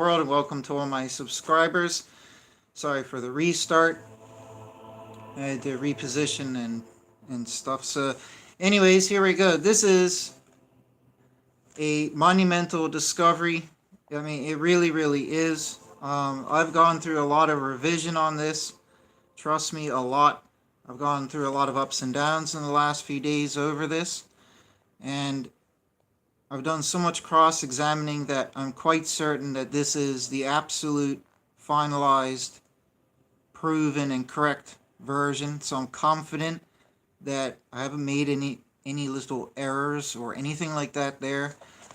World, and welcome to all my subscribers. Sorry for the restart. I had to reposition and stuff. So, anyways, here we go. This is a monumental discovery. I mean, it really, really is. I've gone through a lot of revision on this. Trust me, a lot. I've gone through a lot of ups and downs in the last few days over this, and I've done so much cross examining that I'm quite certain that this is the absolute finalized, proven, and correct version. So I'm confident that I haven't made any little errors or anything like that there.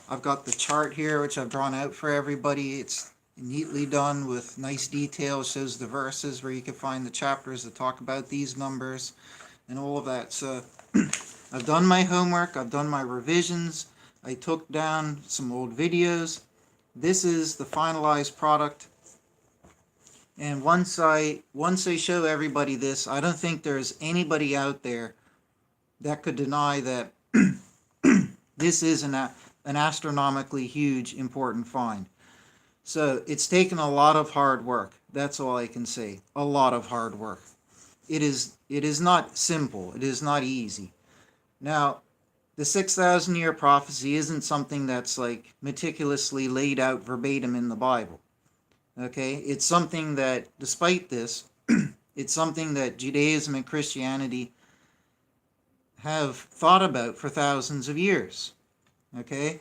I've got the chart here, which I've drawn out for everybody. It's neatly done with nice detail. It shows the verses where you can find the chapters that talk about these numbers and all of that. So I've done my homework. I've done my revisions. I took down some old videos. This is the finalized product. And once I show everybody this, I don't think there's anybody out there that could deny that this is an astronomically huge, important find. So it's taken a lot of hard work. That's all I can say. A lot of hard work. It is not simple. It is not easy. Now, the 6,000 year prophecy isn't something that's like meticulously laid out verbatim in the Bible. Okay? It's something that, despite this, it's something that Judaism and Christianity have thought about for thousands of years. Okay?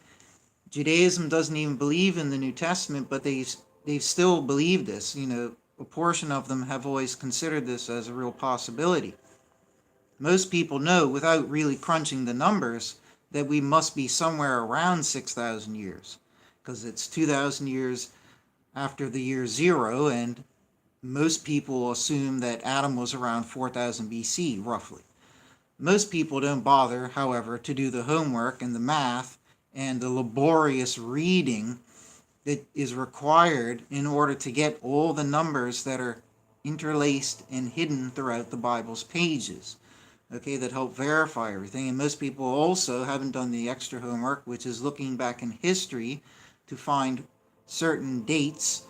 Judaism doesn't even believe in the New Testament, but they've still believed this. You know, a portion of them have always considered this as a real possibility. Most people know, without really crunching the numbers, that we must be somewhere around 6,000 years, because it's 2,000 years after the year zero, and most people assume that Adam was around 4,000 BC, roughly. Most people don't bother, however, to do the homework and the math and the laborious reading that is required in order to get all the numbers that are interlaced and hidden throughout the Bible's pages, okay, that help verify everything. And most people also haven't done the extra homework, which is looking back in history to find certain dates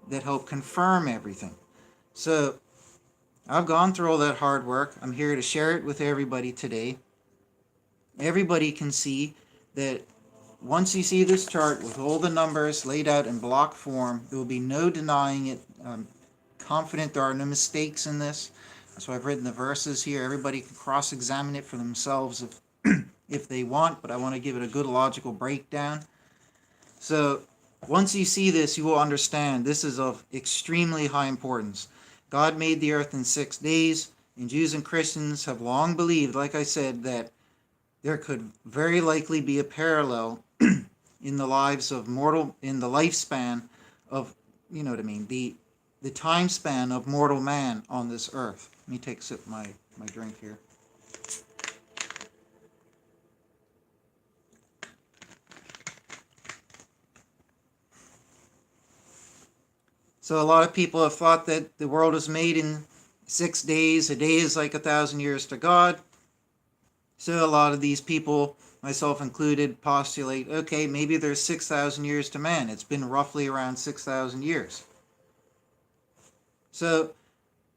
that help confirm everything. So I've gone through all that hard work. I'm here to share it with everybody today. Everybody can see that once you see this chart with all the numbers laid out in block form, there will be no denying it. I'm confident there are no mistakes in this. That's why I've written the verses here. Everybody can cross-examine it for themselves if they want, but I want to give it a good logical breakdown. So once you see this, you will understand this is of extremely high importance. God made the earth in 6 days, and Jews and Christians have long believed, like I said, that there could very likely be a parallel in the lives of in the lifespan of, you know what I mean, the time span of mortal man on this earth. Let me take a sip of my drink here. So a lot of people have thought that the world was made in 6 days. A day is like 1,000 years to God. So a lot of these people, myself included, postulate, okay, maybe there's 6,000 years to man. It's been roughly around 6,000 years. So,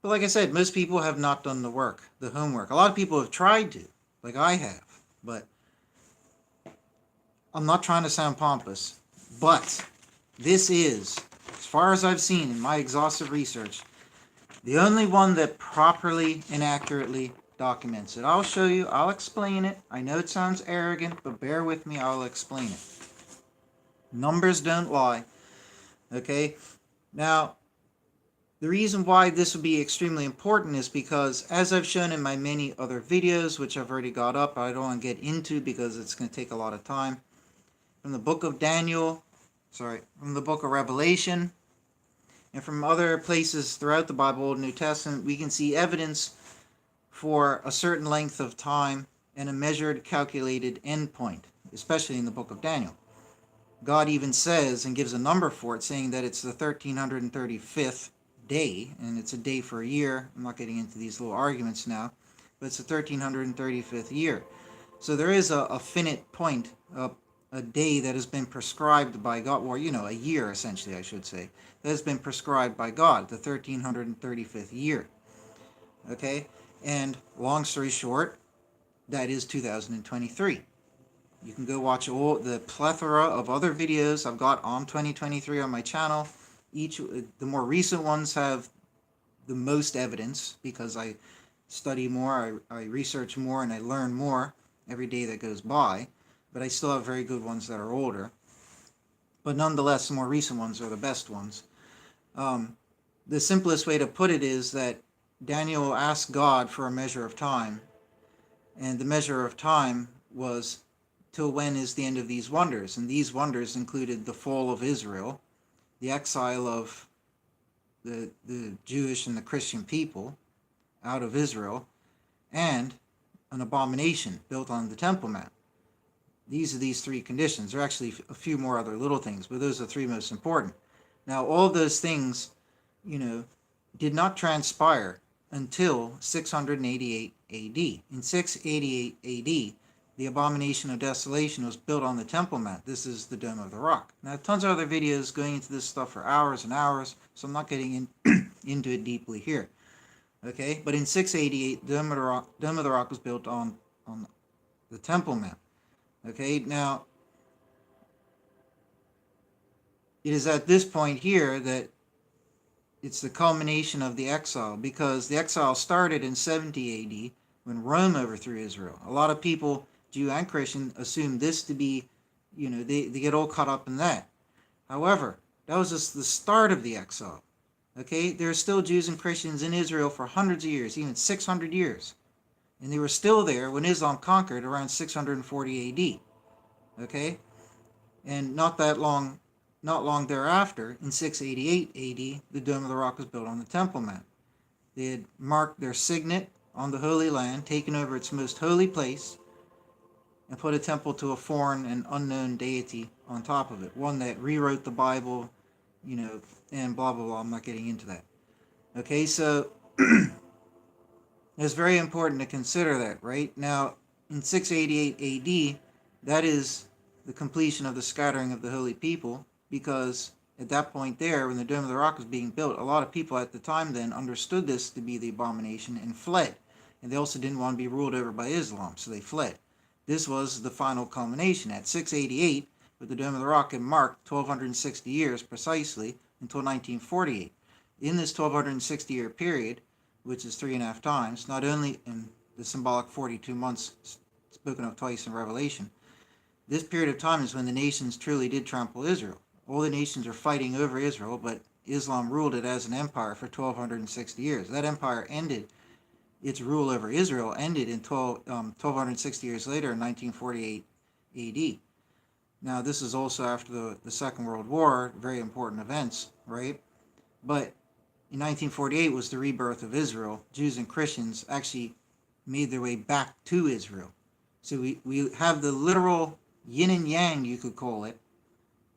but like I said, most people have not done the work, the homework. A lot of people have tried to, like I have, but I'm not trying to sound pompous, but this is, as far as I've seen in my exhaustive research, the only one that properly and accurately documents it. I'll show you. I'll explain it. I know it sounds arrogant, but bear with me. I'll explain it. Numbers don't lie. Okay? Now, the reason why this would be extremely important is because, as I've shown in my many other videos, which I've already got up, I don't want to get into because it's going to take a lot of time, from the book of from the book of Revelation, and from other places throughout the Bible, Old and New Testament, we can see evidence for a certain length of time and a measured, calculated endpoint, especially in the book of Daniel. God even says and gives a number for it, saying that it's the 1335th day, and it's a day for a year. I'm not getting into these little arguments now, but it's the 1335th year. So there is a finite point, a day that has been prescribed by God, or a year essentially, I should say, that has been prescribed by God, the 1335th year. Okay, and long story short, that is 2023. You can go watch all the plethora of other videos I've got on 2023 on my channel. The more recent ones have the most evidence because I study more, I research more, and I learn more every day that goes by. But I still have very good ones that are older. But nonetheless, the more recent ones are the best ones. The simplest way to put it is that Daniel asked God for a measure of time, and the measure of time was till when is the end of these wonders? And these wonders included the fall of Israel, the exile of the Jewish and the Christian people out of Israel, and an abomination built on the Temple Mount. These are these three conditions. There are actually a few more other little things, but those are the three most important. Now, all those things, did not transpire until 688 AD. In 688 AD, the abomination of desolation was built on the Temple Mount. This is the Dome of the Rock. Now, tons of other videos going into this stuff for hours and hours, so I'm not getting into it deeply here. Okay, but in 688, Dome of the Rock was built on the Temple Mount. Okay, now it is at this point here that it's the culmination of the exile, because the exile started in 70 AD when Rome overthrew Israel. A lot of people, Jew and Christian, assume this to be, they get all caught up in that. However, that was just the start of the exile. Okay, there are still Jews and Christians in Israel for hundreds of years, even 600 years. And they were still there when Islam conquered around 640 AD. Okay, and not long thereafter, in 688 AD, the Dome of the Rock was built on the Temple Mount. They had marked their signet on the Holy Land, taken over its most holy place, and put a temple to a foreign and unknown deity on top of it, one that rewrote the Bible, and blah, blah, blah. I'm not getting into that. Okay, so it's very important to consider that, right? Now, in 688 AD, that is the completion of the scattering of the holy people, because at that point there, when the Dome of the Rock was being built, a lot of people at the time then understood this to be the abomination and fled. And they also didn't want to be ruled over by Islam, so they fled. This was the final culmination. At 688, with the Dome of the Rock, it marked 1,260 years precisely until 1948. In this 1,260-year period, which is 3.5 times, not only in the symbolic 42 months spoken of twice in Revelation, this period of time is when the nations truly did trample Israel. All the nations are fighting over Israel, but Islam ruled it as an empire for 1,260 years. That empire ended, its rule over Israel ended in 1,260 years later in 1948 AD. Now, this is also after the Second World War, very important events, right? But in 1948 was the rebirth of Israel. Jews and Christians actually made their way back to Israel. So we have the literal yin and yang, you could call it,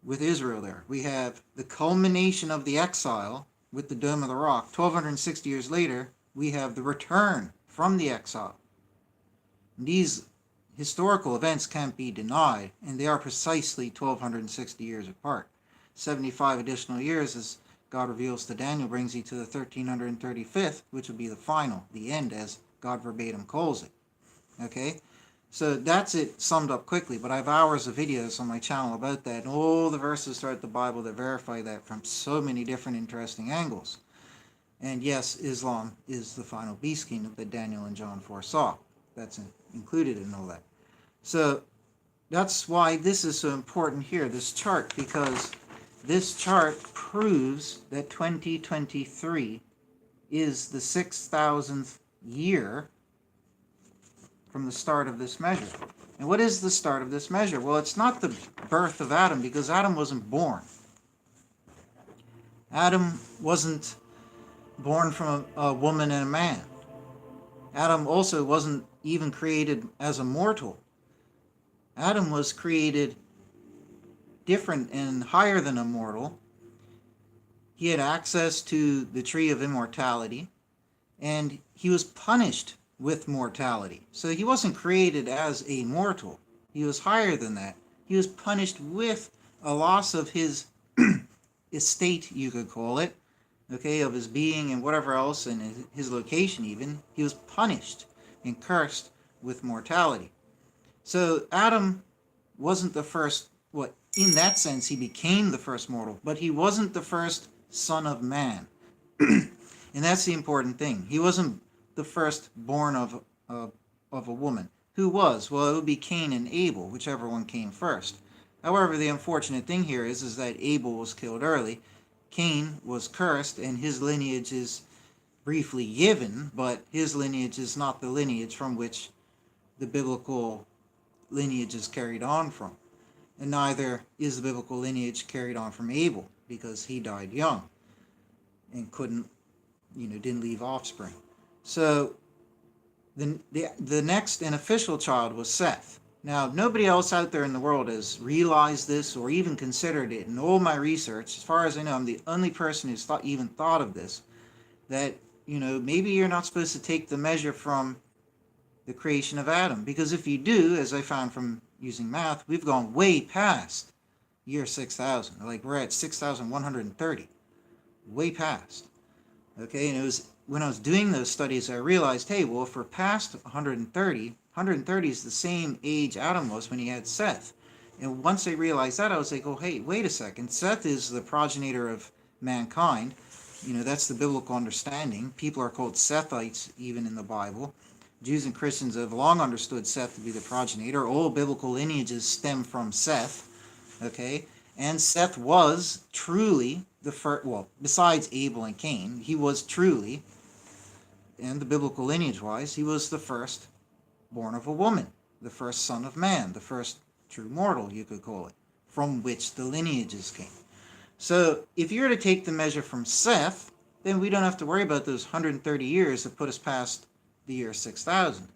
with Israel there. We have the culmination of the exile with the Dome of the Rock. 1,260 years later, we have the return from the exile. And these historical events can't be denied, and they are precisely 1,260 years apart. 75 additional years, as God reveals to Daniel, brings you to the 1335th, which will be the final, the end, as God verbatim calls it. Okay? So that's it summed up quickly, but I have hours of videos on my channel about that, and all the verses throughout the Bible that verify that from so many different interesting angles. And yes, Islam is the final beast kingdom that Daniel and John foresaw. That's included in all that. So that's why this is so important here, this chart, because this chart proves that 2023 is the 6,000th year from the start of this measure. And what is the start of this measure? Well, it's not the birth of Adam, because Adam wasn't born. Adam wasn't born from a woman and a man. Adam also wasn't even created as a mortal. Adam was created different and higher than a mortal. He had access to the tree of immortality, and he was punished with mortality. So he wasn't created as a mortal. He was higher than that, He was punished with a loss of his estate, you could call it, okay, of his being and whatever else, and his location even. He was punished and cursed with mortality. So Adam wasn't the first, in that sense, he became the first mortal, but he wasn't the first son of man. And that's the important thing. He wasn't the first born of a woman. Who was? Well, it would be Cain and Abel, whichever one came first. However, the unfortunate thing here is that Abel was killed early. Cain was cursed, and his lineage is briefly given, but his lineage is not the lineage from which the biblical lineage is carried on from. And neither is the biblical lineage carried on from Abel, because he died young and didn't leave offspring. So the next and official child was Seth. Now, nobody else out there in the world has realized this or even considered it. In all my research, as far as I know, I'm the only person who's even thought of this, that, maybe you're not supposed to take the measure from the creation of Adam. Because if you do, as I found from using math, we've gone way past year 6,000. Like, we're at 6,130. Way past. Okay, and it was when I was doing those studies, I realized, hey, well, if we're past 130 is the same age Adam was when he had Seth. And once I realized that, I was like, oh, hey, wait a second. Seth is the progenitor of mankind. That's the biblical understanding. People are called Sethites even in the Bible. Jews and Christians have long understood Seth to be the progenitor. All biblical lineages stem from Seth. Okay, and Seth was truly the first, besides Abel and Cain, he was truly, and the biblical lineage-wise, he was the first born of a woman, the first son of man, the first true mortal, you could call it, from which the lineages came. So if you were to take the measure from Seth, then we don't have to worry about those 130 years that put us past the year 6,000.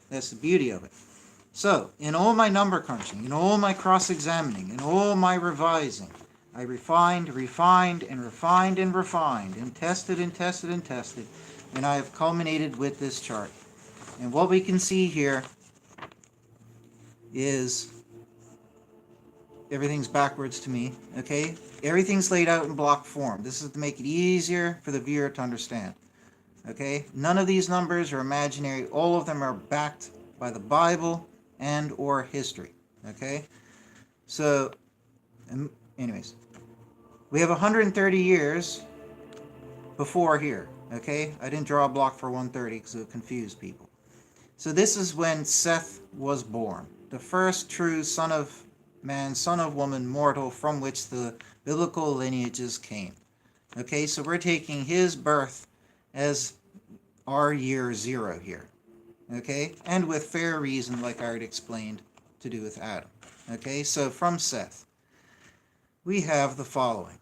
That's the beauty of it. So, in all my number crunching, in all my cross-examining, in all my revising, I refined, and tested, and I have culminated with this chart. And what we can see here is everything's backwards to me, okay? Everything's laid out in block form. This is to make it easier for the viewer to understand, okay? None of these numbers are imaginary. All of them are backed by the Bible and or history, okay? So, anyways, we have 130 years before here, okay? I didn't draw a block for 130 because it would confuse people. So this is when Seth was born, the first true son of man, son of woman, mortal, from which the biblical lineages came. Okay, so we're taking his birth as our year 0 here. Okay, and with fair reason, like I already explained, to do with Adam. Okay, so from Seth, we have the following.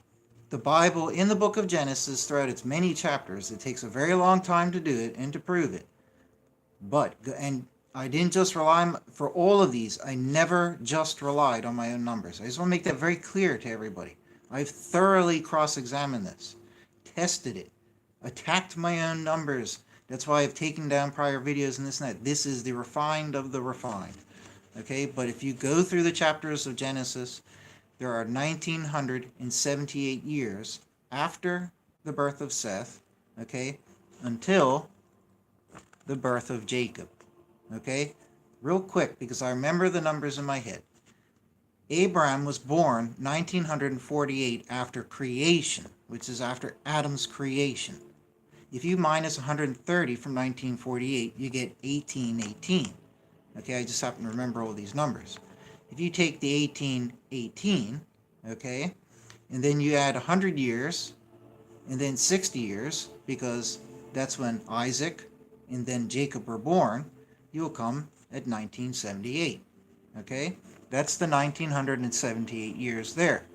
The Bible in the book of Genesis, throughout its many chapters, it takes a very long time to do it and to prove it. And I didn't just rely for all of these. I never just relied on my own numbers. I just want to make that very clear to everybody. I've thoroughly cross-examined this, tested it, attacked my own numbers. That's why I've taken down prior videos and this and that. This is the refined of the refined. Okay, but if you go through the chapters of Genesis, there are 1978 years after the birth of Seth, okay, until the birth of Jacob. Okay, real quick, because I remember the numbers in my head. Abraham was born 1948 after creation, which is after Adam's creation. If you minus 130 from 1948, you get 1818. Okay, I just happen to remember all these numbers. If you take the 1818, okay, and then you add 100 years, and then 60 years, because that's when Isaac and then Jacob were born, you'll come at 1978. Okay, that's the 1978 years there.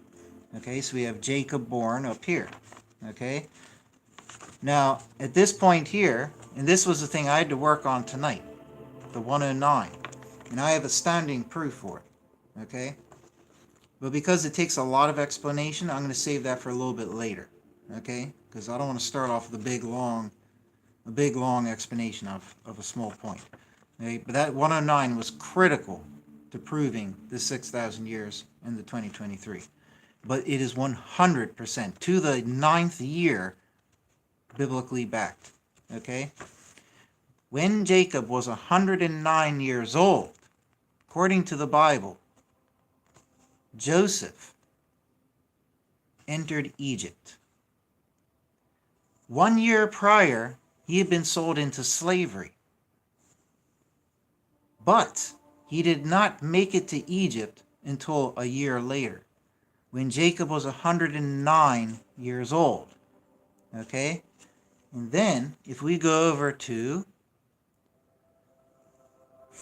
Okay, so we have Jacob born up here. Okay, now at this point here, and this was the thing I had to work on tonight, the 109, and I have astounding proof for it. Okay, but because it takes a lot of explanation, I'm going to save that for a little bit later. Okay, because I don't want to start off with a big long explanation of a small point. Okay, but that 109 was critical to proving the 6,000 years in the 2023. But it is 100% to the 9th year biblically backed. Okay? When Jacob was 109 years old, according to the Bible, Joseph entered Egypt. 1 year prior, he had been sold into slavery. But he did not make it to Egypt until a year later, when Jacob was 109 years old. Okay? And then, if we go over to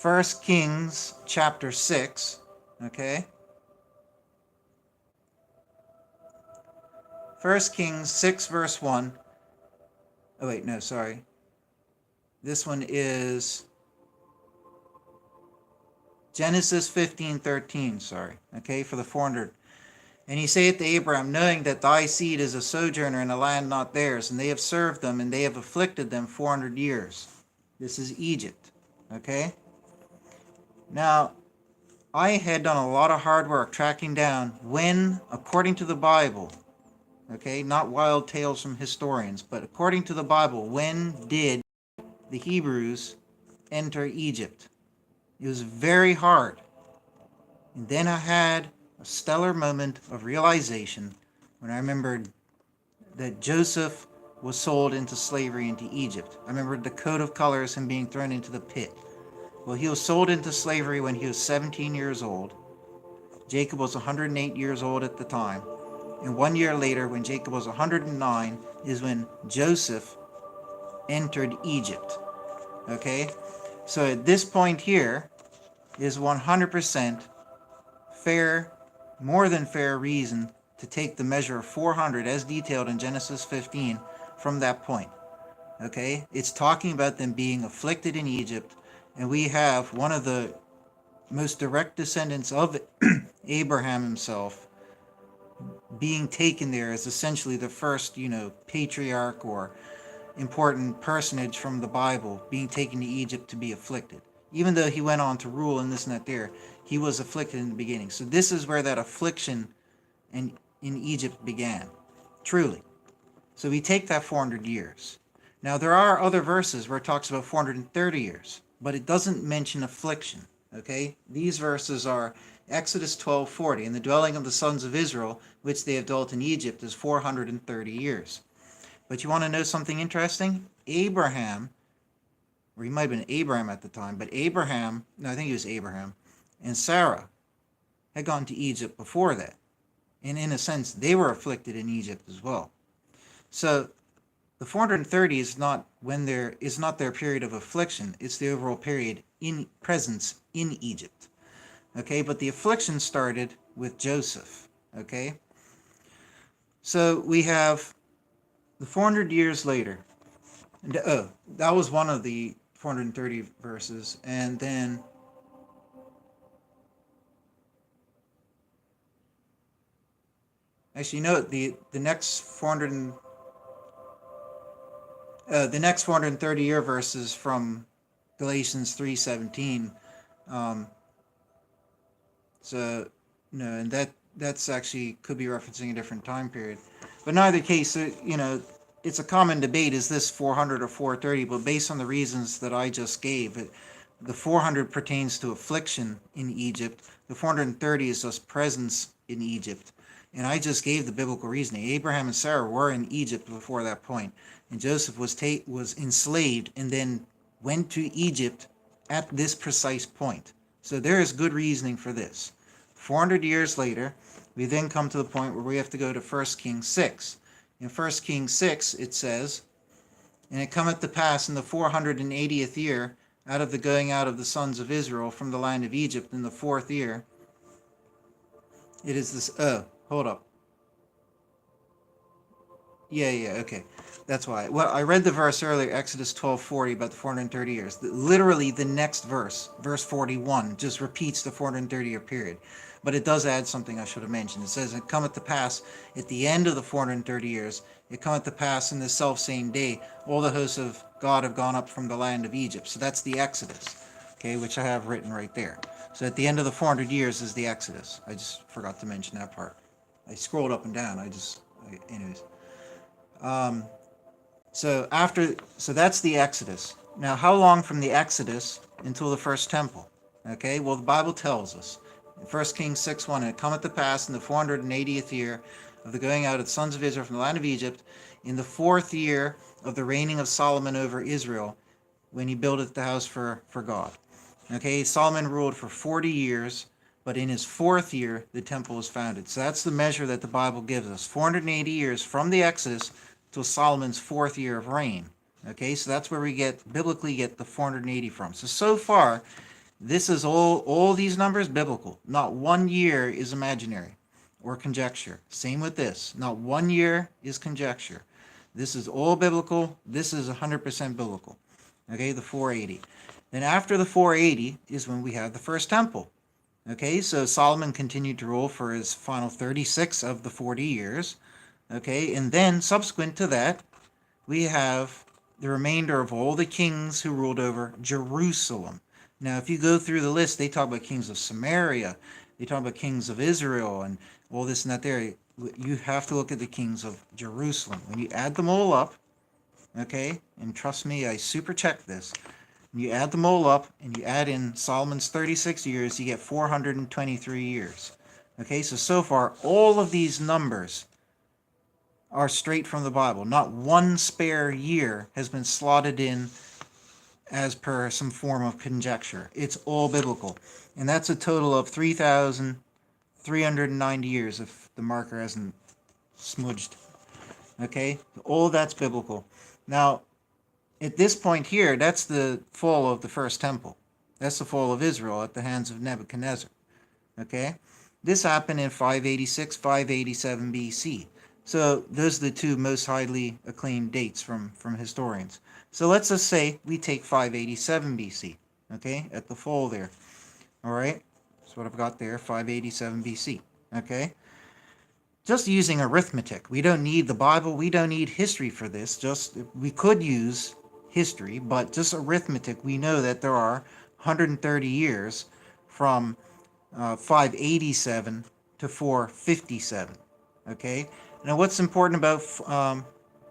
1 Kings chapter 6, okay? 1 Kings 6 verse 1. Oh wait, no, sorry. This one is Genesis 15:13, sorry. Okay, for the 400. And he saith to Abraham, knowing that thy seed is a sojourner in a land not theirs, and they have served them, and they have afflicted them 400 years. This is Egypt. Okay? Now, I had done a lot of hard work tracking down when, according to the Bible, okay, not wild tales from historians, but according to the Bible, when did the Hebrews enter Egypt? It was very hard. And then I had a stellar moment of realization when I remembered that Joseph was sold into slavery into Egypt. I remembered the coat of colors, him being thrown into the pit. Well, he was sold into slavery when he was 17 years old. Jacob was 108 years old at the time. And 1 year later, when Jacob was 109, is when Joseph entered Egypt. Okay? So at this point here is 100% fair, more than fair reason to take the measure of 400 as detailed in Genesis 15 from that point. Okay? It's talking about them being afflicted in Egypt, and we have one of the most direct descendants of Abraham himself being taken there as essentially the first, patriarch or important personage from the Bible being taken to Egypt to be afflicted. Even though he went on to rule and this and that there, he was afflicted in the beginning. So this is where that affliction in Egypt began, truly. So we take that 400 years. Now there are other verses where it talks about 430 years, but it doesn't mention affliction. Okay? These verses are Exodus 12:40, and the dwelling of the sons of Israel, which they have dwelt in Egypt, is 430 years. But you want to know something interesting? Abraham, or he might have been Abraham at the time, but I think it was Abraham, and Sarah had gone to Egypt before that. And in a sense, they were afflicted in Egypt as well. So the 430 is not their period of affliction, it's the overall period in presence in Egypt. Okay, but the affliction started with Joseph. Okay? So we have the 400 years later. That was one of the 430 verses. And then actually, the next 430 year verses from Galatians 3:17. And that's actually could be referencing a different time period. But in either case, it's a common debate, is this 400 or 430? But based on the reasons that I just gave, the 400 pertains to affliction in Egypt. The 430 is just presence in Egypt. And I just gave the biblical reasoning. Abraham and Sarah were in Egypt before that point. And Joseph was enslaved and then went to Egypt at this precise point. So there is good reasoning for this. 400 years later, we then come to the point where we have to go to 1 Kings 6. In 1 Kings 6, it says, and it cometh to pass in the 480th year, out of the going out of the sons of Israel from the land of Egypt in the 4th year. It is this, hold up. Yeah, okay. That's why. Well, I read the verse earlier, Exodus 12:40, about the 430 years. Literally, the next verse, verse 41, just repeats the 430-year period. But it does add something I should have mentioned. It says, it cometh to pass at the end of the 430 years, it cometh to pass in the self-same day, all the hosts of God have gone up from the land of Egypt. So that's the Exodus, okay, which I have written right there. So at the end of the 400 years is the Exodus. I just forgot to mention that part. I scrolled up and down. Anyways. So that's the Exodus. Now, how long from the Exodus until the first temple? Okay, well, the Bible tells us. In 1 Kings 6:1, and it cometh to pass in the 480th year of the going out of the sons of Israel from the land of Egypt, in the 4th year of the reigning of Solomon over Israel, when he buildeth the house for God. Okay, Solomon ruled for 40 years, but in his 4th year, the temple was founded. So that's the measure that the Bible gives us. 480 years from the Exodus till Solomon's 4th year of reign. Okay, so that's where we biblically get the 480 from. So far, this is all these numbers biblical. Not one year is imaginary or conjecture. Same with this. Not one year is conjecture. This is all biblical. This is 100% biblical. Okay, the 480. Then after the 480 is when we have the first temple. Okay, so Solomon continued to rule for his final 36 of the 40 years. Okay, and then subsequent to that, we have the remainder of all the kings who ruled over Jerusalem. Now, if you go through the list, they talk about kings of Samaria, they talk about kings of Israel, and all this and that there. You have to look at the kings of Jerusalem. When you add them all up, okay, and trust me, I super checked this. When you add them all up, and you add in Solomon's 36 years, you get 423 years. Okay, so far, all of these numbers are straight from the Bible. Not one spare year has been slotted in as per some form of conjecture. It's all biblical. And that's a total of 3,390 years if the marker hasn't smudged. Okay? All that's biblical. Now, at this point here, that's the fall of the first temple. That's the fall of Israel at the hands of Nebuchadnezzar. Okay? This happened in 586, 587 BC. So those are the two most highly acclaimed dates from historians. So let's just say we take 587 BC, okay, at the fall there. All right, that's what I've got there, 587 BC, okay? Just using arithmetic. We don't need the Bible. We don't need history for this. We could use history, but just arithmetic. We know that there are 130 years from 587 to 457, okay? Now, what's important about,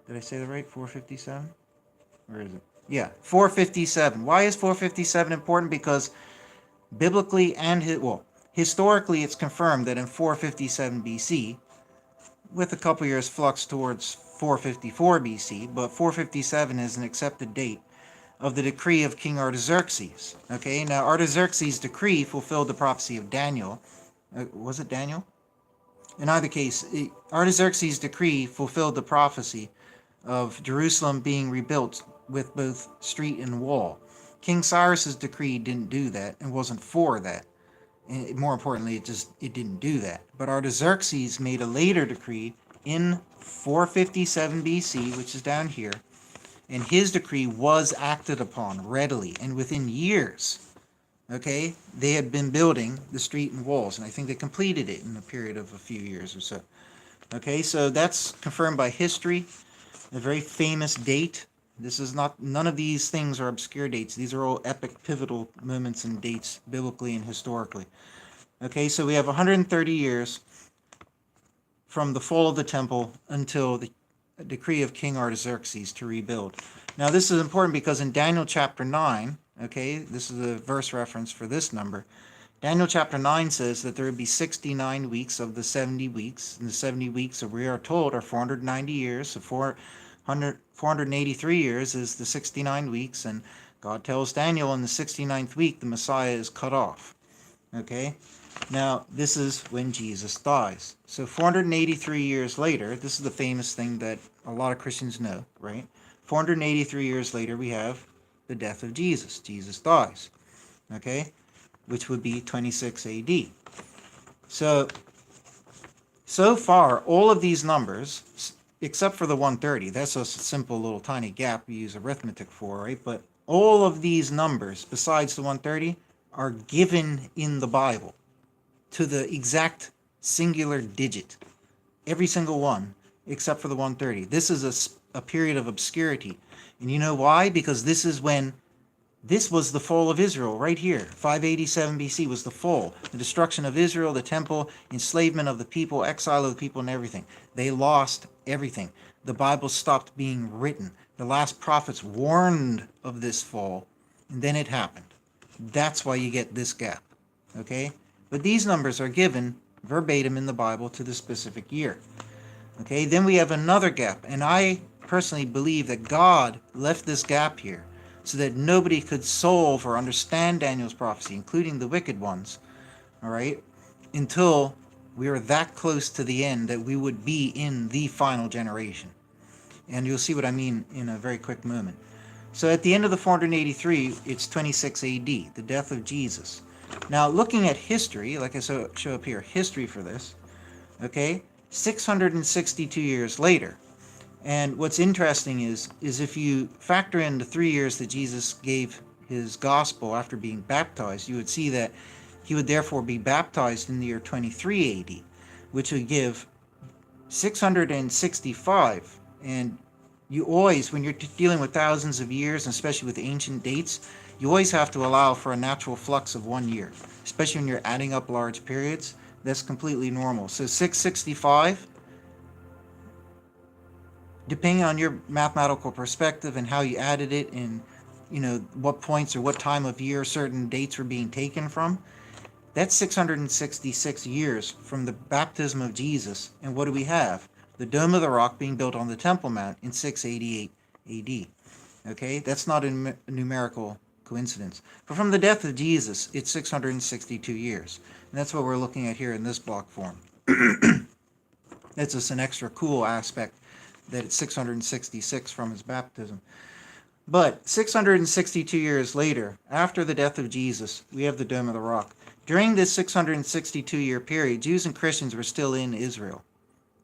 did I say that right, 457? Where is it? Yeah, 457. Why is 457 important? Because biblically and, historically, it's confirmed that in 457 BC, with a couple years flux towards 454 BC, but 457 is an accepted date of the decree of King Artaxerxes. Okay, now Artaxerxes' decree fulfilled the prophecy of Daniel. Was it Daniel? In either case, Artaxerxes' decree fulfilled the prophecy of Jerusalem being rebuilt with both street and wall. King Cyrus's decree didn't do that and wasn't for that. And more importantly, it didn't do that. But Artaxerxes made a later decree in 457 BC, which is down here, and his decree was acted upon readily and within years. Okay, they had been building the street and walls, and I think they completed it in a period of a few years or so. Okay, so that's confirmed by history, a very famous date. This is not, none of these things are obscure dates. These are all epic, pivotal moments and dates, biblically and historically. Okay, so we have 130 years from the fall of the temple until the decree of King Artaxerxes to rebuild. Now, this is important because in Daniel chapter 9, okay, this is a verse reference for this number. Daniel chapter 9 says that there would be 69 weeks of the 70 weeks, and the 70 weeks, that we are told, are 490 years, so 483 years is the 69 weeks, and God tells Daniel in the 69th week the Messiah is cut off. Okay? Now, this is when Jesus dies. So 483 years later, this is the famous thing that a lot of Christians know, right? 483 years later, we have the death of Jesus. Jesus dies. Okay? Which would be 26 AD. So far, all of these numbers, except for the 130, that's a simple little tiny gap we use arithmetic for, right? But all of these numbers, besides the 130, are given in the Bible to the exact singular digit. Every single one, except for the 130. This is a period of obscurity. And you know why? Because this is when This was the fall of Israel right here. 587 BC was the fall. The destruction of Israel, the temple, enslavement of the people, exile of the people, and everything. They lost everything. The Bible stopped being written. The last prophets warned of this fall, and then it happened. That's why you get this gap. Okay? But these numbers are given verbatim in the Bible to the specific year. Okay? Then we have another gap, and I personally believe that God left this gap here so that nobody could solve or understand Daniel's prophecy, including the wicked ones, all right, until we were that close to the end that we would be in the final generation. And you'll see what I mean in a very quick moment. So at the end of the 483, it's 26 AD, the death of Jesus. Now, looking at history, like I show up here, history for this, okay, 662 years later. And what's interesting is if you factor in the 3 years that Jesus gave his gospel after being baptized, you would see that he would therefore be baptized in the year 23 AD, which would give 665. And you always, when you're dealing with thousands of years, and especially with ancient dates, you always have to allow for a natural flux of 1 year, especially when you're adding up large periods. That's completely normal. So 665, depending on your mathematical perspective and how you added it and what points or what time of year certain dates were being taken from, that's 666 years from the baptism of Jesus. And what do we have? The Dome of the Rock being built on the Temple Mount in 688 AD. Okay, that's not a numerical coincidence. But from the death of Jesus, it's 662 years. And that's what we're looking at here in this block form. That's just an extra cool aspect that it's 666 from his baptism. But 662 years later, after the death of Jesus, we have the Dome of the Rock. During this 662-year period, Jews and Christians were still in Israel.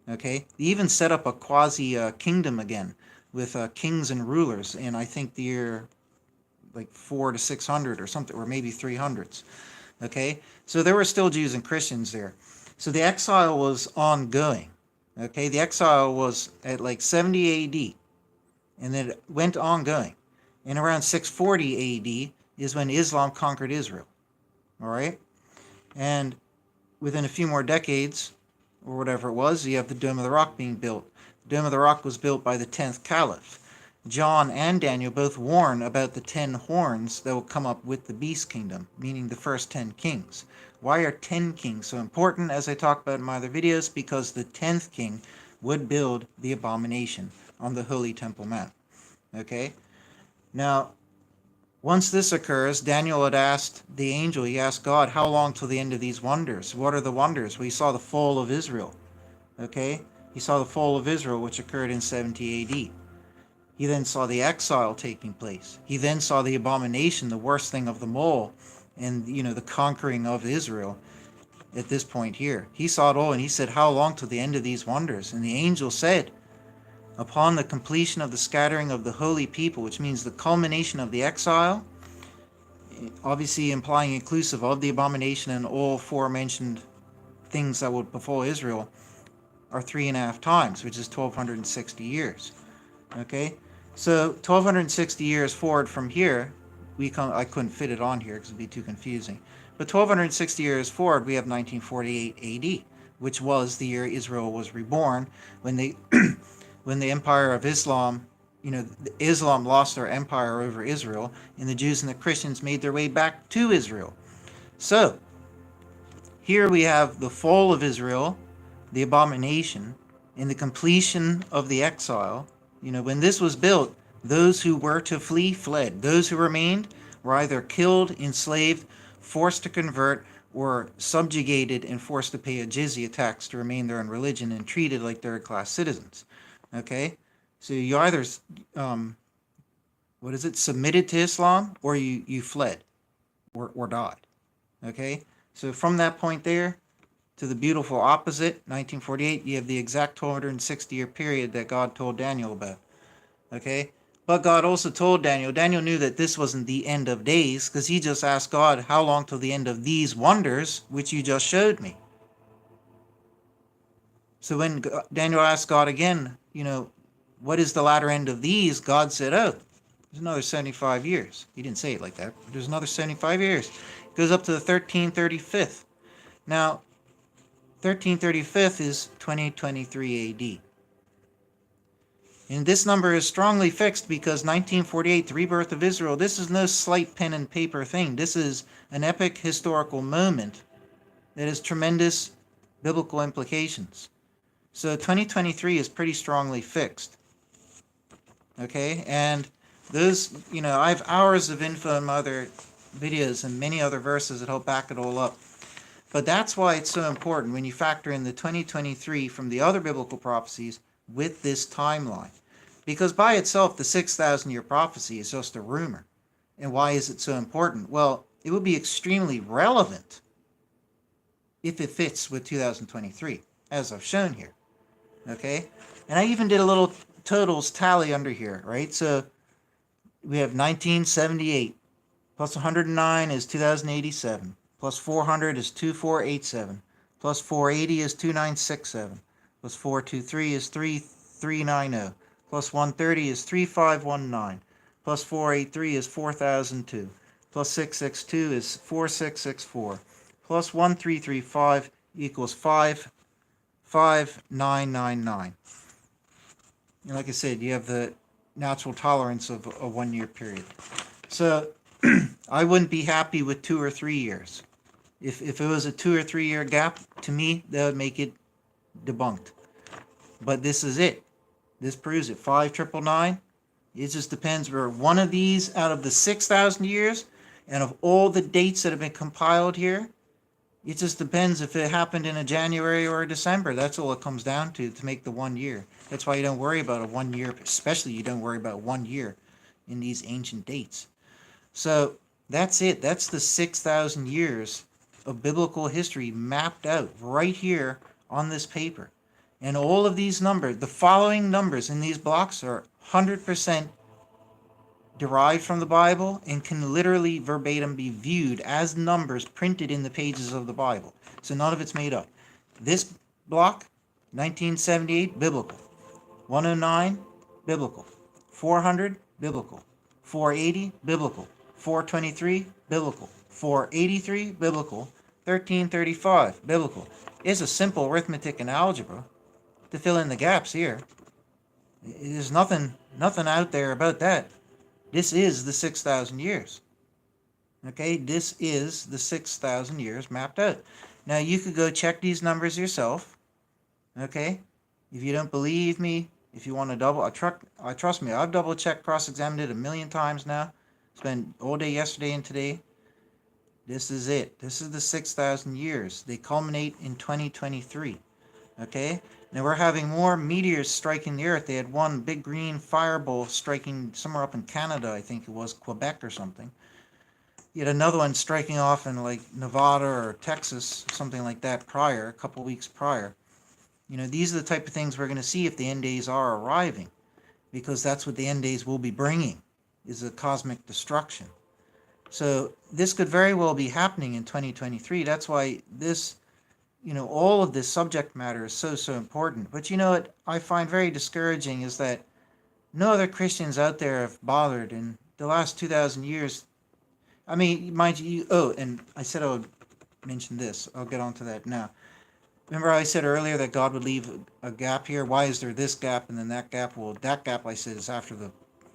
Okay? They even set up a quasi-kingdom again with kings and rulers in, I think, the year like 400 to 600 or something, or maybe 300s. Okay? So there were still Jews and Christians there. So the exile was ongoing. Okay, the exile was at like 70 AD, and then it went ongoing. And around 640 AD is when Islam conquered Israel. All right? And within a few more decades, or whatever it was, you have the Dome of the Rock being built. The Dome of the Rock was built by the 10th Caliph. John and Daniel both warn about the 10 horns that will come up with the beast kingdom, meaning the first 10 kings. Why are 10 kings so important, as I talked about in my other videos? Because the 10th king would build the abomination on the Holy Temple Mount. Okay? Now, once this occurs, Daniel had asked the angel, he asked God, how long till the end of these wonders? What are the wonders? Well, he saw the fall of Israel. Okay? He saw the fall of Israel, which occurred in 70 AD. He then saw the exile taking place. He then saw the abomination, the worst thing of them all, and the conquering of Israel at this point here. He saw it all, and he said, how long till the end of these wonders? And the angel said, upon the completion of the scattering of the holy people, which means the culmination of the exile, obviously implying inclusive of the abomination and all forementioned things that would befall Israel, are 3.5 times, which is 1260 years. Okay, so 1260 years forward from here, I couldn't fit it on here because it'd be too confusing. But 1260 years forward, we have 1948 AD, which was the year Israel was reborn, when the Empire of Islam, Islam lost their empire over Israel, and the Jews and the Christians made their way back to Israel. So here we have the fall of Israel, the abomination, and the completion of the exile. When this was built, those who were to flee fled. Those who remained were either killed, enslaved, forced to convert, or subjugated and forced to pay a jizya tax to remain there in religion and treated like third-class citizens. Okay? So you either, submitted to Islam, or you fled or died. Okay? So from that point there to the beautiful opposite, 1948, you have the exact 1260-year period that God told Daniel about. Okay? But God also told Daniel knew that this wasn't the end of days, because he just asked God, how long till the end of these wonders, which you just showed me? So when Daniel asked God again, what is the latter end of these? God said, There's another 75 years. He didn't say it like that, but there's another 75 years. It goes up to the 1335th. Now, 1335th is 2023 AD. And this number is strongly fixed because 1948, the rebirth of Israel, this is no slight pen and paper thing. This is an epic historical moment that has tremendous biblical implications. So 2023 is pretty strongly fixed. Okay, and those, I have hours of info in my other videos and many other verses that help back it all up. But that's why it's so important when you factor in the 2023 from the other biblical prophecies with this timeline. Because by itself, the 6,000-year prophecy is just a rumor. And why is it so important? Well, it would be extremely relevant if it fits with 2023, as I've shown here. Okay? And I even did a little totals tally under here, right? So we have 1978 plus 109 is 2087, plus 400 is 2487, plus 480 is 2967, plus 423 is 3390, plus 130 is 3519, plus 483 is 4002, plus 662 is 4664, plus 1335 equals 55999. And like I said, you have the natural tolerance of a 1 year period. So I wouldn't be happy with 2 or 3 years. If it was a 2 or 3 year gap, to me, that would make it debunked. But this is it. This proves it. 5999. It just depends where one of these out of the 6,000 years and of all the dates that have been compiled here, it just depends if it happened in a January or a December. That's all it comes down to make the 1 year. That's why you don't worry about a 1 year, especially you don't worry about 1 year in these ancient dates. So that's it. That's the 6,000 years of biblical history mapped out right here on this paper. And all of these numbers, the following numbers in these blocks are 100% derived from the Bible and can literally verbatim be viewed as numbers printed in the pages of the Bible. So none of it's made up. This block, 1978, biblical. 109, biblical. 400, biblical. 480, biblical. 423, biblical. 483, biblical. 1335, biblical. It's a simple arithmetic and algebra to fill in the gaps here. There's nothing out there about that. This is the 6,000 years. Okay, this is the 6,000 years mapped out. Now you could go check these numbers yourself. Okay, if you don't believe me, if you want to double, trust me, I've double checked, cross-examined it a million times now. Spent all day yesterday and today. This is it. This is the 6,000 years. They culminate in 2023. Okay? Now we're having more meteors striking the Earth. They had one big green fireball striking somewhere up in Canada, I think it was, Quebec or something. You had another one striking off in like Nevada or Texas, something like that prior, a couple weeks prior. These are the type of things we're going to see if the end days are arriving, because that's what the end days will be bringing, is a cosmic destruction. So this could very well be happening in 2023. That's why this, all of this subject matter is so important. But what I find very discouraging is that no other Christians out there have bothered in the last 2,000 years. I mean, mind you, and I said I would mention this. I'll get onto that now. Remember I said earlier that God would leave a gap here? Why is there this gap and then that gap? Well, that gap, I said, is after the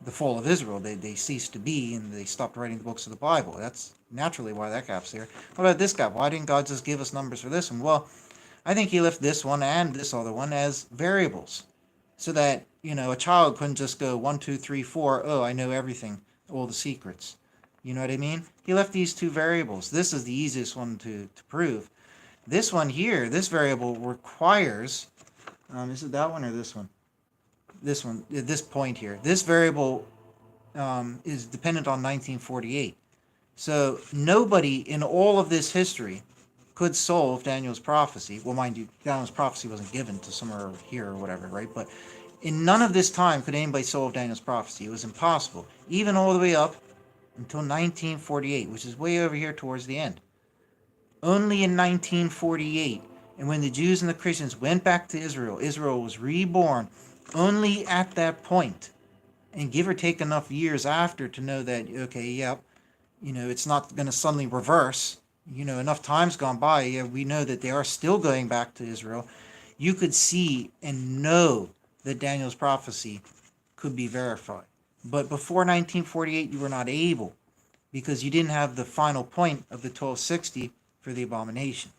fall of Israel. They ceased to be and they stopped writing the books of the Bible. That's naturally why that gap's there. What about this gap? Why didn't God just give us numbers for this one? Well, I think he left this one and this other one as variables so that, a child couldn't just go 1, 2, 3, 4. Oh, I know everything, all the secrets. You know what I mean? He left these two variables. This is the easiest one to prove. This one here, this variable requires, is it that one or this one? This one, this point here. This variable is dependent on 1948. So nobody in all of this history could solve Daniel's prophecy. Well, mind you, Daniel's prophecy wasn't given to somewhere here or whatever, right? But in none of this time could anybody solve Daniel's prophecy. It was impossible, even all the way up until 1948, which is way over here towards the end. Only in 1948, and when the Jews and the Christians went back to Israel, Israel was reborn. Only at that point, and give or take enough years after to know that, okay, yep, it's not going to suddenly reverse. Enough time's gone by. Yeah, we know that they are still going back to Israel. You could see and know that Daniel's prophecy could be verified. But before 1948, you were not able, because you didn't have the final point of the 1260 for the abomination.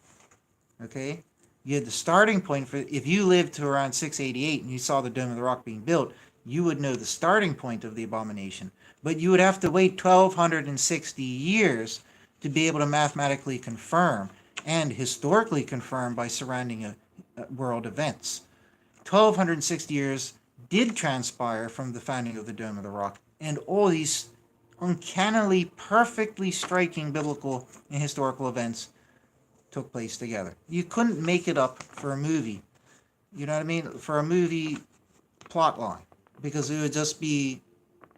Okay? You had the starting point for, if you lived to around 688 and you saw the Dome of the Rock being built, you would know the starting point of the abomination. But you would have to wait 1260 years to be able to mathematically confirm and historically confirm by surrounding world events. 1260 years did transpire from the founding of the Dome of the Rock, and all these uncannily, perfectly striking biblical and historical events took place together. You couldn't make it up for a movie, you know what I mean? For a movie plot line, because it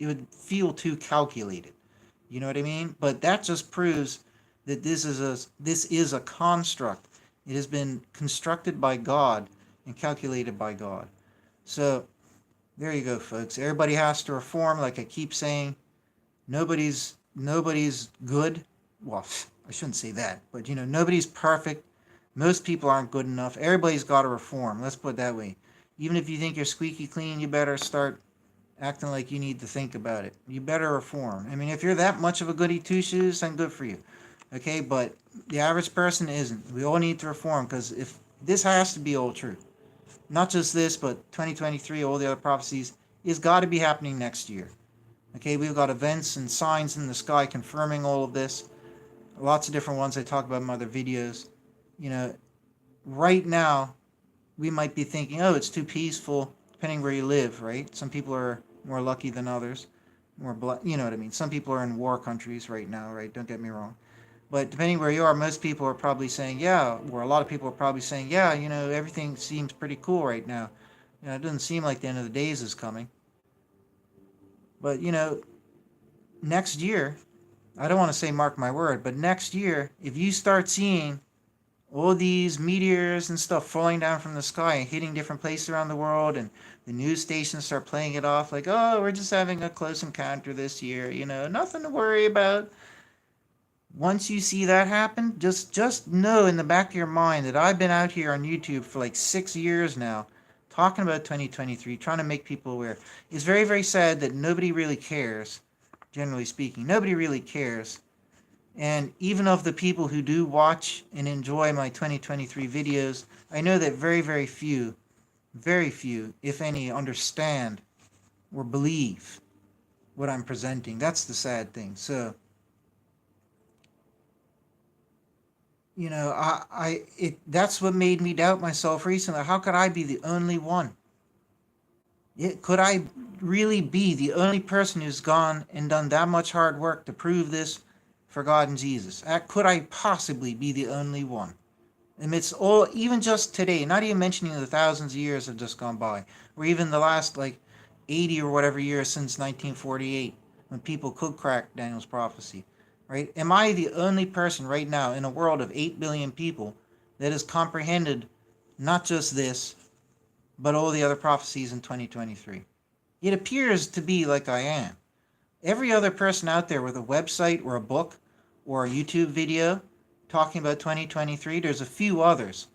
would feel too calculated. You know what I mean? But that just proves that this is a construct. It has been constructed by God and calculated by God. So there you go, folks. Everybody has to reform, like I keep saying. Nobody's good. Well, I shouldn't say that, but nobody's perfect. Most people aren't good enough. Everybody's got to reform. Let's put it that way. Even if you think you're squeaky clean, you better start acting like you need to think about it. You better reform. I mean, if you're that much of a goody two-shoes, then good for you. Okay, but the average person isn't. We all need to reform, because if this has to be all true. Not just this, but 2023, all the other prophecies, is got to be happening next year. Okay, we've got events and signs in the sky confirming all of this. Lots of different ones I talk about in my other videos. Right now, we might be thinking, oh, it's too peaceful, depending where you live, right? Some people are more lucky than others. You know what I mean? Some people are in war countries right now, right? Don't get me wrong. But depending where you are, most people are probably saying, yeah, or a lot of people are probably saying, yeah, everything seems pretty cool right now. It doesn't seem like the end of the days is coming. But, next year, I don't want to say mark my word, but next year, if you start seeing all these meteors and stuff falling down from the sky and hitting different places around the world, and the news stations start playing it off like, oh, we're just having a close encounter this year, nothing to worry about. Once you see that happen, just know in the back of your mind that I've been out here on YouTube for like 6 years now, talking about 2023, trying to make people aware. It's very, very sad that nobody really cares, generally speaking. Nobody really cares. And even of the people who do watch and enjoy my 2023 videos, I know that very, very few, if any, understand or believe what I'm presenting. That's the sad thing. So, that's what made me doubt myself recently. How could I be the only one? Could I really be the only person who's gone and done that much hard work to prove this for God and Jesus? Could I possibly be the only one? Amidst all, even just today, not even mentioning the thousands of years have just gone by, or even the last 80 or whatever years since 1948, when people could crack Daniel's prophecy, right? Am I the only person right now in a world of 8 billion people that has comprehended not just this, but all the other prophecies in 2023? It appears to be like I am. Every other person out there with a website or a book or a YouTube video talking about 2023, there's a few others.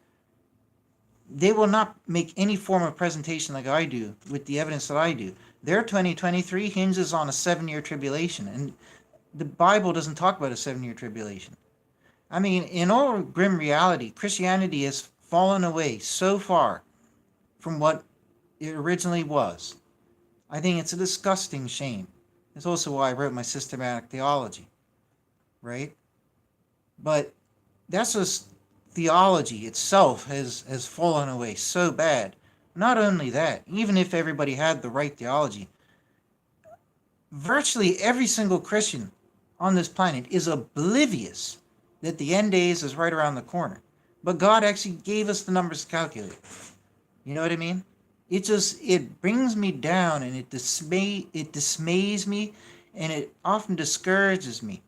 They will not make any form of presentation like I do with the evidence that I do. Their 2023 hinges on a 7-year tribulation, and the Bible doesn't talk about a 7-year tribulation. I mean, in all grim reality, Christianity has fallen away so far from what it originally was. I think it's a disgusting shame. It's also why I wrote my systematic theology, right? But that's just theology itself has fallen away so bad. Not only that, even if everybody had the right theology, virtually every single Christian on this planet is oblivious that the end days is right around the corner. But God actually gave us the numbers to calculate. You know what I mean? It brings me down, and it dismays me, and it often discourages me,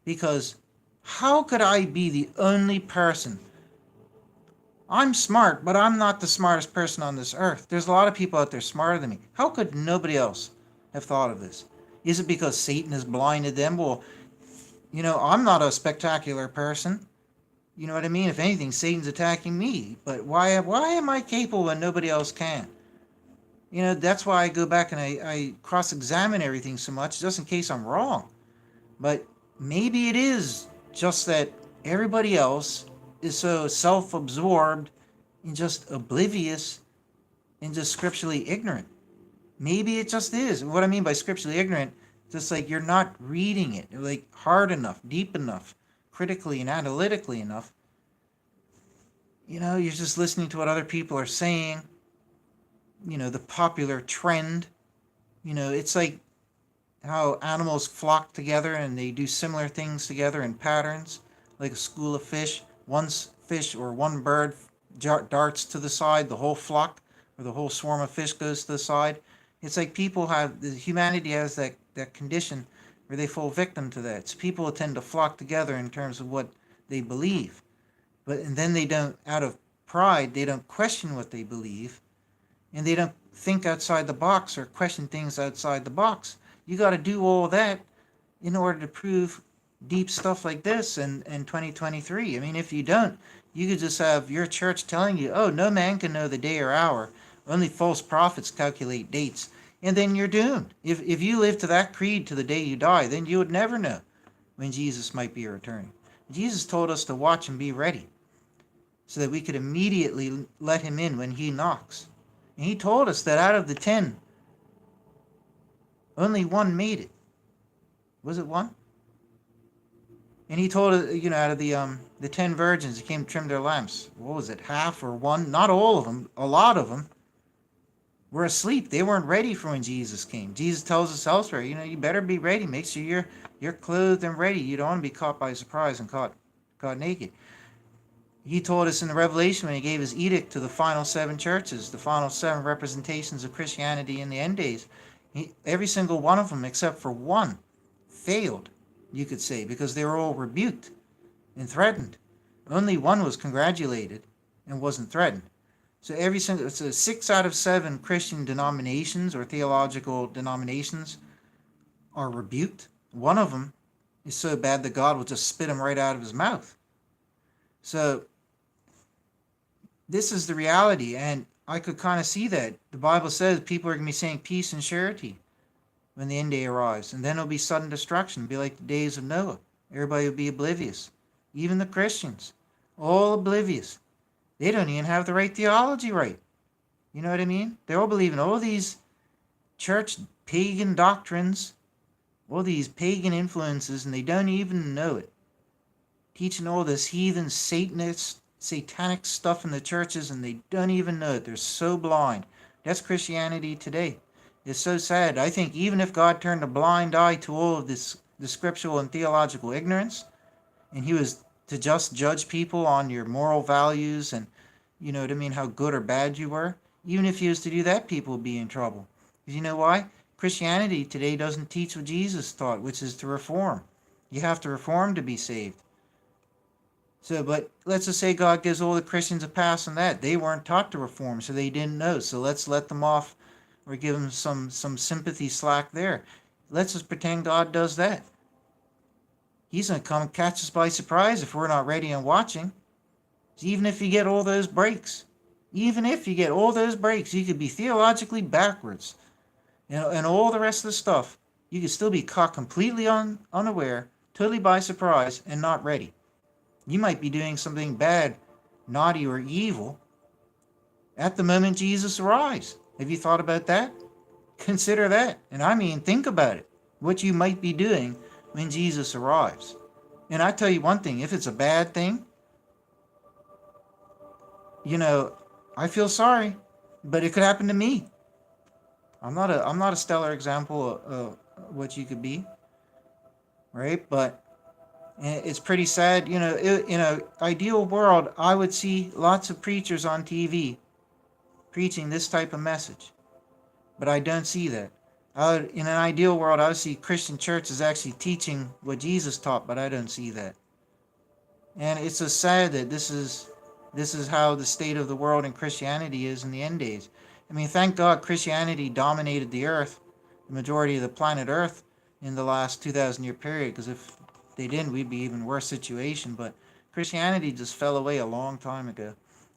because how could I be the only person? I'm smart, but I'm not the smartest person on this earth. There's a lot of people out there smarter than me. How could nobody else have thought of this? Is it because Satan has blinded them? Well, I'm not a spectacular person. You know what I mean? If anything, Satan's attacking me. But why am I capable when nobody else can? That's why I go back and I cross-examine everything so much, just in case I'm wrong. But maybe it is just that everybody else is so self-absorbed and just oblivious and just scripturally ignorant. Maybe it just is. What I mean by scripturally ignorant, just like you're not reading it like hard enough, deep enough, critically and analytically enough. You're just listening to what other people are saying, the popular trend. It's like how animals flock together and they do similar things together in patterns, like a school of fish. One fish or one bird darts to the side, the whole flock or the whole swarm of fish goes to the side. It's like humanity has that condition where they fall victim to that. So people tend to flock together in terms of what they believe. And then they don't, out of pride, they don't question what they believe, and they don't think outside the box or question things outside the box. You got to do all that in order to prove deep stuff like this in 2023. I mean, if you don't, you could just have your church telling you, oh, no man can know the day or hour. Only false prophets calculate dates. And then you're doomed. If you live to that creed to the day you die, then you would never know when Jesus might be returning. Jesus told us to watch and be ready so that we could immediately let him in when he knocks. And he told us that out of the 10, only one made it. Was it one? And he told us, out of the 10 virgins that came to trim their lamps, what was it, half or one? Not all of them, a lot of them were asleep. They weren't ready for when Jesus came. Jesus tells us elsewhere, you better be ready. Make sure you're clothed and ready. You don't want to be caught by surprise and caught naked. He told us in the Revelation when he gave his edict to the final 7 churches, the final 7 representations of Christianity in the end days. Every single one of them, except for one, failed, you could say, because they were all rebuked and threatened. Only one was congratulated and wasn't threatened. So 6 out of 7 Christian denominations or theological denominations are rebuked. One of them is so bad that God will just spit him right out of his mouth. So this is the reality, and I could kind of see that. The Bible says people are going to be saying peace and surety when the end day arrives, and then it'll be sudden destruction. It'll be like the days of Noah. Everybody will be oblivious. Even the Christians, all oblivious. They don't even have the right theology right. You know what I mean? They're all believing all these church pagan doctrines, all these pagan influences, and they don't even know it. Teaching all this heathen satanic stuff in the churches, and they don't even know it. They're so blind. That's Christianity today. It's so sad. I think even if God turned a blind eye to all of this, the scriptural and theological ignorance, and he was to just judge people on your moral values and, how good or bad you were, even if he was to do that, people would be in trouble. Because you know why? Christianity today doesn't teach what Jesus taught, which is to reform. You have to reform to be saved. So, but let's just say God gives all the Christians a pass on that. They weren't taught to reform, so they didn't know. So let's let them off or give them some sympathy slack there. Let's just pretend God does that. He's going to come and catch us by surprise if we're not ready and watching. Even if you get all those breaks, you could be theologically backwards. And all the rest of the stuff, you could still be caught completely unaware, totally by surprise, and not ready. You might be doing something bad, naughty, or evil at the moment Jesus arrives. Have you thought about that? Consider that. And I mean, think about it. What you might be doing when Jesus arrives. And I tell you one thing, if it's a bad thing, I feel sorry, but it could happen to me. I'm not a stellar example of what you could be, right? But it's pretty sad. In an ideal world, I would see lots of preachers on TV preaching this type of message, but I don't see that. In an ideal world, I would see Christian churches actually teaching what Jesus taught, but I don't see that. And it's so sad that this is how the state of the world and Christianity is in the end days. I mean, thank God Christianity dominated the earth the majority of the planet Earth in the last 2,000 year period, because if they didn't, we'd be even worse situation. But Christianity just fell away a long time ago.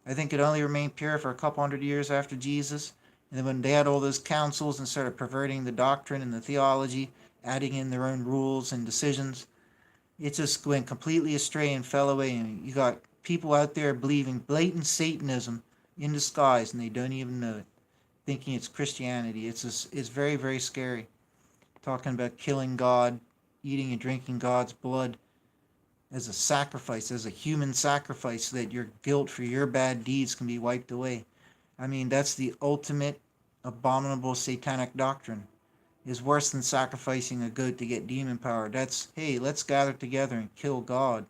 I think it only remained pure for a couple hundred years after Jesus. And then when they had all those councils and started perverting the doctrine and the theology, adding in their own rules and decisions, it just went completely astray and fell away. And you got people out there believing blatant Satanism in disguise, and they don't even know it, thinking it's Christianity. It's very, very scary. Talking about killing God, eating and drinking God's blood as a sacrifice, as a human sacrifice, so that your guilt for your bad deeds can be wiped away. I mean, that's the ultimate abominable satanic doctrine. Is worse than sacrificing a goat to get demon power. That's, hey, let's gather together and kill God.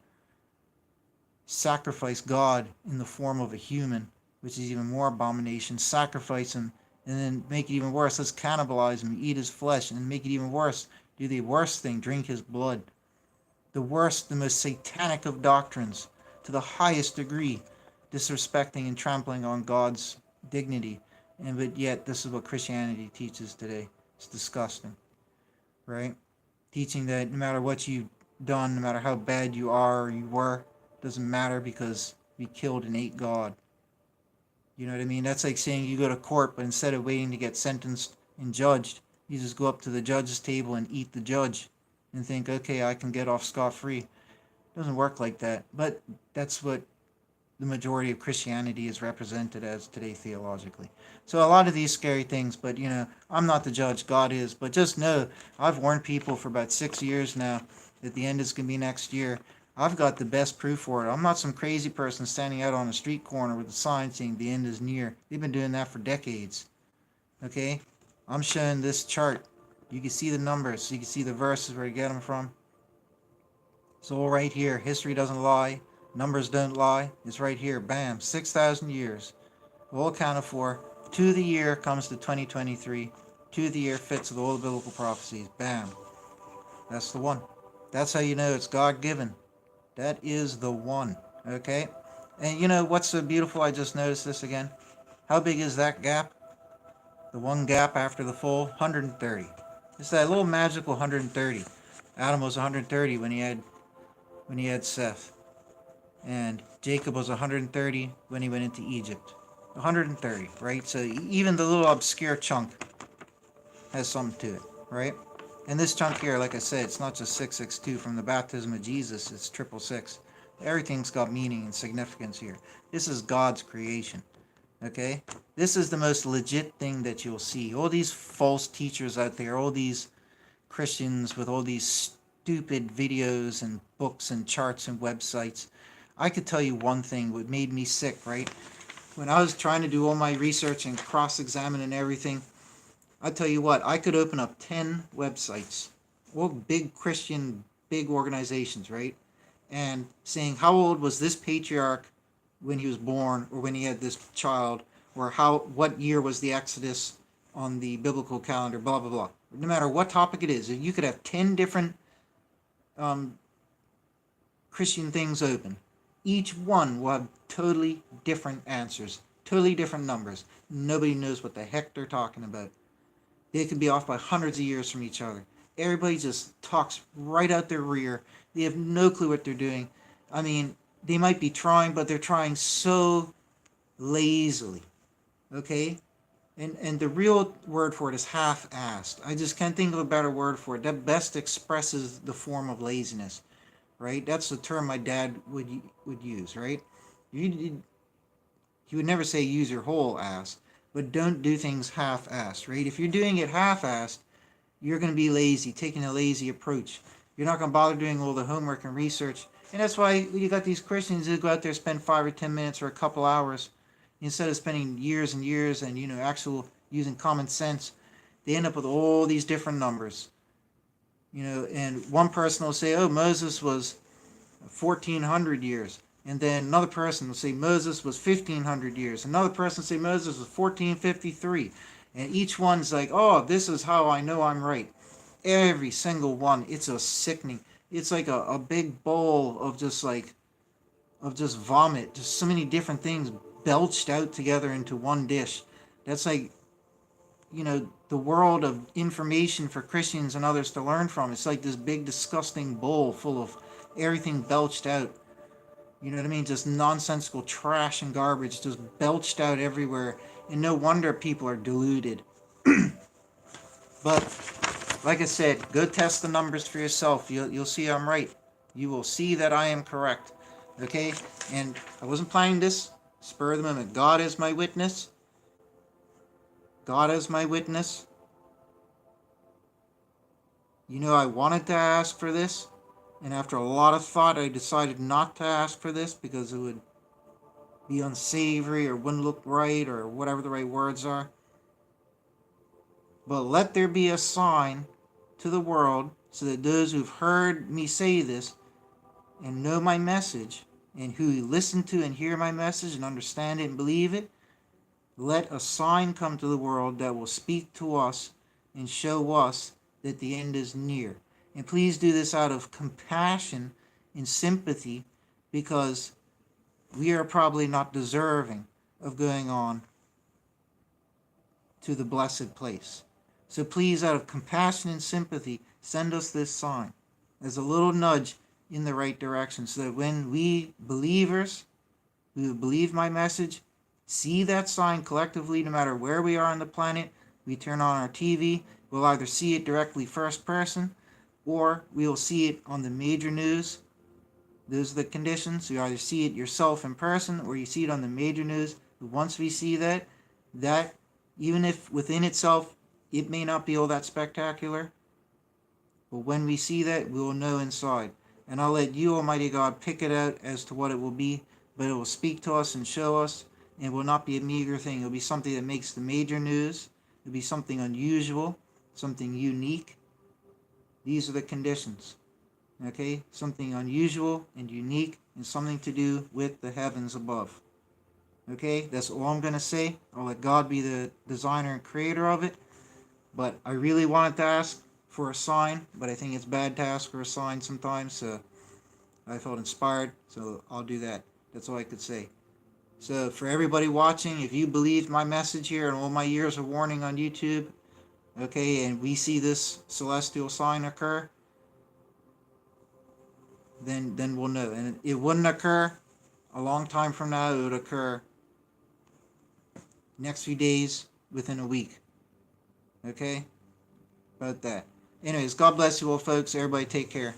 Sacrifice God in the form of a human, which is even more abomination. Sacrifice him and then make it even worse. Let's cannibalize him, eat his flesh, and make it even worse. Do the worst thing, drink his blood. The worst, the most satanic of doctrines, to the highest degree, disrespecting and trampling on God's dignity. But yet, this is what Christianity teaches today. It's disgusting, right? Teaching that no matter what you've done, no matter how bad you are or you were, doesn't matter because we killed and ate God. You know what I mean? That's like saying you go to court, but instead of waiting to get sentenced and judged, you just go up to the judge's table and eat the judge and think, okay, I can get off scot-free. It doesn't work like that. But that's what the majority of Christianity is represented as today theologically. So a lot of these scary things, but I'm not the judge, God is. But just know, I've warned people for about 6 years now that the end is going to be next year. I've got the best proof for it. I'm not some crazy person standing out on a street corner with a sign saying the end is near. They've been doing that for decades. Okay? I'm showing this chart. You can see the numbers. You can see the verses where you get them from. It's all right here. History doesn't lie. Numbers don't lie. It's right here. Bam. 6,000 years. All accounted for. To the year comes to 2023. To the year fits with all the biblical prophecies. Bam. That's the one. That's how you know it's God-given. That is the one. Okay? And what's so beautiful? I just noticed this again. How big is that gap? The one gap after the full? 130. It's that little magical 130. Adam was 130 when he had Seth. And Jacob was 130 when he went into Egypt. 130, right? So even the little obscure chunk has something to it, right? And this chunk here, like I said, it's not just 662 from the baptism of Jesus, it's 666. Everything's got meaning and significance here. This is God's creation, okay? This is the most legit thing that you'll see. All these false teachers out there, all these Christians with all these stupid videos and books and charts and websites. I could tell you one thing, what made me sick, right? When I was trying to do all my research and cross-examine and everything, I'll tell you what, I could open up 10 websites, all big Christian, big organizations, right? And saying, how old was this patriarch when he was born or when he had this child, or what year was the Exodus on the biblical calendar, blah, blah, blah. No matter what topic it is, you could have 10 different Christian things open. Each one will have totally different answers, totally different numbers. Nobody knows what the heck they're talking about. They could be off by hundreds of years from each other. Everybody just talks right out their rear. They have no clue what they're doing. I mean, they might be trying, but they're trying so lazily. Okay? And the real word for it is half-assed. I just can't think of a better word for it. That best expresses the form of laziness. Right? That's the term my dad would use, right? He would never say use your whole ass, but don't do things half-assed, right? If you're doing it half-assed, you're going to be lazy, taking a lazy approach. You're not going to bother doing all the homework and research. And that's why you got these Christians who go out there, spend 5 or 10 minutes or a couple hours, instead of spending years and years and, actual using common sense, they end up with all these different numbers. And one person will say, oh, Moses was 1,400 years. And then another person will say Moses was 1,500 years. Another person will say Moses was 1453. And each one's like, oh, this is how I know I'm right. Every single one, it's a sickening. It's like a big bowl of just vomit. Just so many different things belched out together into one dish. That's like, the the world of information for Christians and others to learn from. It's like this big disgusting bowl full of everything belched out. You know what I mean? Just nonsensical trash and garbage just belched out everywhere. And no wonder people are deluded. But like I said, go test the numbers for yourself. You'll see I'm right. You will see that I am correct. Okay? And I wasn't planning this. Spur of the moment. God is my witness. God is my witness. You know, I wanted to ask for this. And after a lot of thought, I decided not to ask for this because it would be unsavory or wouldn't look right or whatever the right words are. But let there be a sign to the world so that those who've heard me say this and know my message and who listen to and hear my message and understand it and believe it, let a sign come to the world that will speak to us and show us that the end is near. And please do this out of compassion and sympathy, because we are probably not deserving of going on to the blessed place. So please, out of compassion and sympathy, send us this sign as a little nudge in the right direction, so that when we believers who believe my message see that sign collectively, no matter where we are on the planet, we turn on our TV, we'll either see it directly first person, or we'll see it on the major news. Those are the conditions. You either see it yourself in person, or you see it on the major news. But once we see that even if within itself it may not be all that spectacular, but when we see that, we will know inside. And I'll let you, Almighty God, pick it out as to what it will be, but it will speak to us and show us, and it will not be a meager thing. It will be something that makes the major news. It will be something unusual, something unique. These are the conditions. Okay? Something unusual and unique, and something to do with the heavens above. Okay? That's all I'm going to say. I'll let God be the designer and creator of it. But I really wanted to ask for a sign, but I think it's bad to ask for a sign sometimes, so I felt inspired, so I'll do that. That's all I could say. So for everybody watching, if you believe my message here and all my years of warning on YouTube, okay, and we see this celestial sign occur, then we'll know. And it wouldn't occur a long time from now. It would occur next few days, within a week. Okay? About that. Anyways, God bless you all, folks. Everybody take care.